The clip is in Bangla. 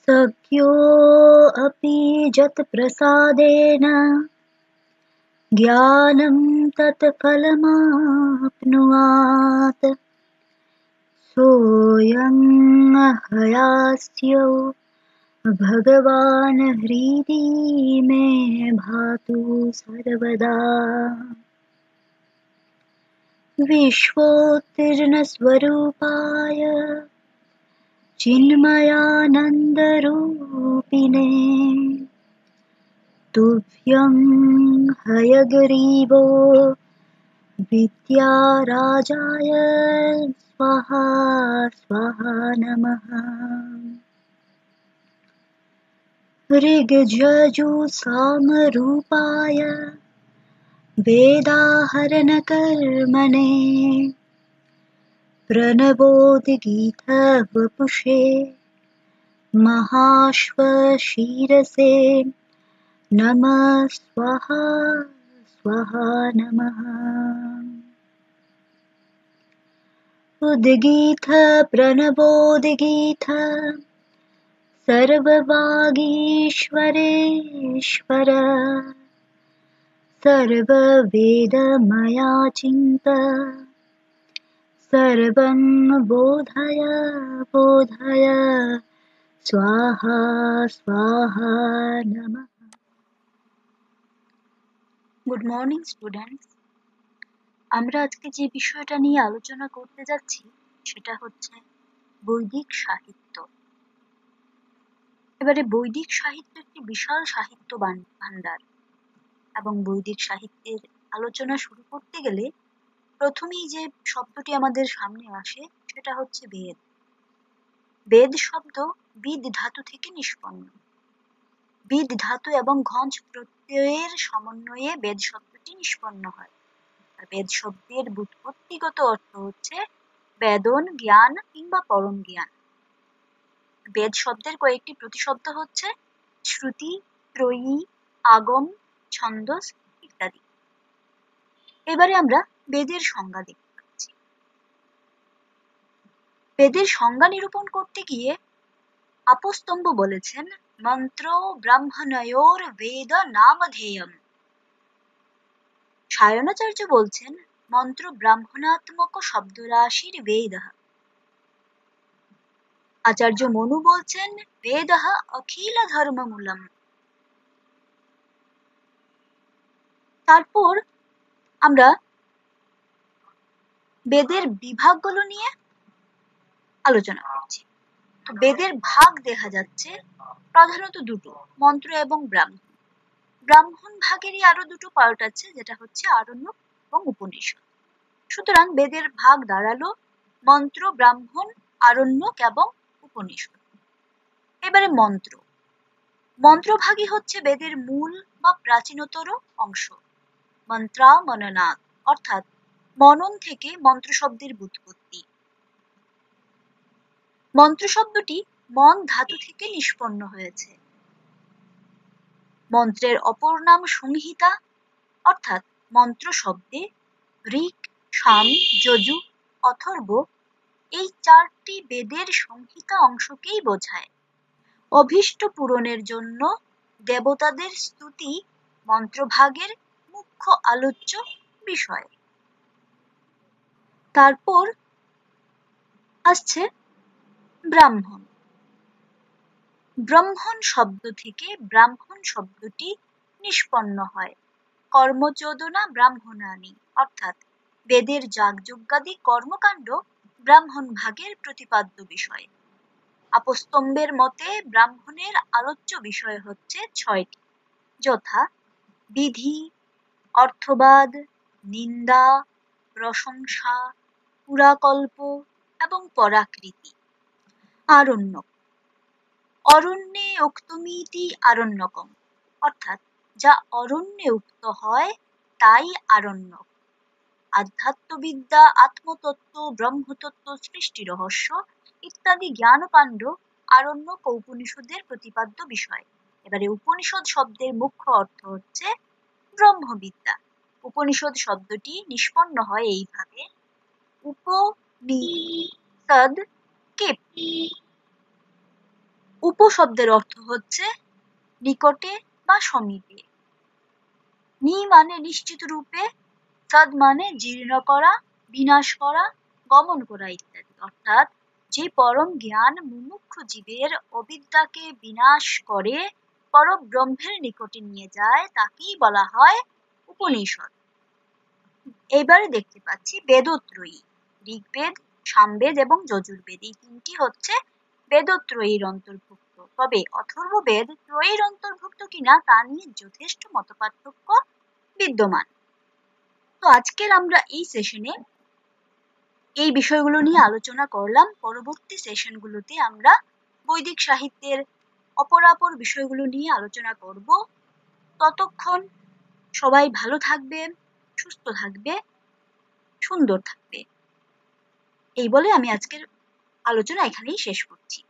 सख्योऽपि यत्प्रसादेन ज्ञानं तत्फलमाप्नुयात् सोऽयं हयास्यो भगवान् हृदि मे भातु सर्वदा। विश्वोत्तीर्णस्वरूपाय चिन्मयानन्दरूपिणे तुभ्यं हयग्रीवो विद्याराजाय स्वाहा स्वाहा नमः। ऋग्यजुसामरूपाय वेदाहरणकर्मणे प्रणवोद्गीतवपुषे महाश्वशिरसे नमः स्वाहा स्वाहा नमः। उद्गीत प्रणवोद्गीत सर्ववागीश्वरेश्वर सर्ववेदमयाचिन्त सर्वं बोधय बोधय स्वाहा स्वाहा नमः। গুড মর্নিং স্টুডেন্টস, আমরা আজকে যে বিষয়টা নিয়ে আলোচনা করতে যাচ্ছি সেটা হচ্ছে বৈদিক সাহিত্য। এবারে বৈদিক সাহিত্য একটি বিশাল সাহিত্য ভান্ডার এবং বৈদিক সাহিত্যের আলোচনা শুরু করতে গেলে প্রথমেই যে শব্দটি আমাদের সামনে আসে সেটা হচ্ছে বেদ। বেদ শব্দ বিদ ধাতু থেকে নিষ্পন্ন। বিদ ধাতু এবং ঘঞ্জ প্রত্যয়ের সমন্বয়ে বেদ শব্দটি নিষ্পন্ন হয়। আর বেদ শব্দের ব্যুৎপত্তিগত অর্থ হচ্ছে বেদন, জ্ঞান কিংবা পরম জ্ঞান। বেদ শব্দের কয়েকটি প্রতিশব্দ হচ্ছে শ্রুতি, ত্রয়ী, আগম, ছন্দস ইত্যাদি। এবারে আমরা বেদের সংজ্ঞা দেখতে পাচ্ছি। বেদের সংজ্ঞা নিরূপণ করতে গিয়ে আপস্তম্ভ বলেছেন মন্ত্র ব্রাহ্মণয়োর বেদ নামধেয়ম। সায়নাচার্য বলছেন মন্ত্র ব্রাহ্মণাত্মক শব্দরাশির বেদঃ। আচার্য মনু বলছেন বেদঃ অখিল ধর্মমূলম। তারপর আমরা বেদের বিভাগগুলো নিয়ে আলোচনা করছি। তো বেদের ভাগ দেখা যাচ্ছে প্রধানত দুটো, মন্ত্র এবং ব্রাহ্মণ। ব্রাহ্মণ ভাগেরই আরো দুটো পার্ট আছে, যেটা হচ্ছে আরণ্যক এবং উপনিষদ। সুতরাং বেদের ভাগ দাঁড়ালো মন্ত্র, ব্রাহ্মণ, আরণ্যক এবং উপনিষদ। এবারে মন্ত্র। মন্ত্রভাগই হচ্ছে বেদের মূল বা প্রাচীনতর অংশ। মন্ত্রা মননাৎ, অর্থাৎ মনন থেকে মন্ত্র শব্দের ব্যুৎপত্তি। মন্ত্র শব্দটি মন ধাতু থেকে নিষ্পন্ন হয়েছে। মন্ত্রের অপর নাম সংহিতা, অর্থাৎ মন্ত্র শব্দে ঋক, সাম, যজু, অথর্ব এই চারটি বেদের সংহিতা অংশকেই বোঝায়। অভীষ্ট পূরণের জন্য দেবতাদের স্তুতি মন্ত্রভাগের মুখ্য আলোচ্য বিষয়। তারপর আসছে ব্রাহ্মণ। ব্রাহ্মণ শব্দ থেকে ব্রাহ্মণ শব্দটি নিষ্পন্ন হয়। কর্মচোদনা ব্রাহ্মণানি, অর্থাৎ বেদের যাগযজ্ঞাদি কর্মকাণ্ড ব্রাহ্মণ ভাগের প্রতিপাদ্য বিষয়। আপস্তম্ভের মতে ব্রাহ্মণের আলোচ্য বিষয় হচ্ছে ছয়টি, যথা বিধি, অর্থবাদ, নিন্দা, প্রশংসা, পুরাকল্প এবং পরাকৃতি। আরণ্যক। অরণ্যে উক্তমিতি আরণ্যকম, অর্থাৎ যা অরণ্যে উক্ত হয় তাই আরণ্যক। আধ্যাত্মবিদ্যা, আত্মতত্ত্ব, ব্রহ্মতত্ত্ব, সৃষ্টি রহস্য ইত্যাদি জ্ঞানকাণ্ড আরণ্যক ও উপনিষদের প্রতিপাদ্য বিষয়। এবারে উপনিষদ শব্দের মুখ্য অর্থ হচ্ছে ব্রহ্মবিদ্যা। উপনিষদ শব্দটি নিষ্পন্ন হয় এইভাবে উপনিষদ কে উপশব্দের অর্থ হচ্ছে নিকটে বা সমীপে। নি মানে নিশ্চিত রূপে, সদ মানে জীর্ণ করা, বিনাশ করা, গমন করা ইত্যাদি। অর্থাৎ যে পরম জ্ঞান মুমুক্ষু জীবের অবিদ্যাকে বিনাশ করে পরব্রহ্মের নিকটে নিয়ে যায় তাকেই বলা হয় উপনিষদ। এবারে দেখতে পাচ্ছি বেদত্রয়ী, ঋগ্বেদ, সামবেদ এবং যজুর্বেদ এই তিনটি হচ্ছে বেদত্রয়ীর অন্তর্ভুক্ত। তবে অথর্ববেদ ত্রয়ীর অন্তর্ভুক্ত কিনা তা নিয়ে যথেষ্ট মতপার্থক্য বিদ্যমান। তো আজকের আমরা এই সেশনে এই বিষয়গুলো নিয়ে আলোচনা করলাম। পরবর্তী সেশনগুলোতে আমরা বৈদিক সাহিত্যের অপরাপর বিষয়গুলো নিয়ে আলোচনা করব। ততক্ষণ সবাই ভালো থাকবে, সুস্থ থাকবে, সুন্দর থাকবে। এই বলে আমি আজকের আলোচনা এখানেই শেষ করছি।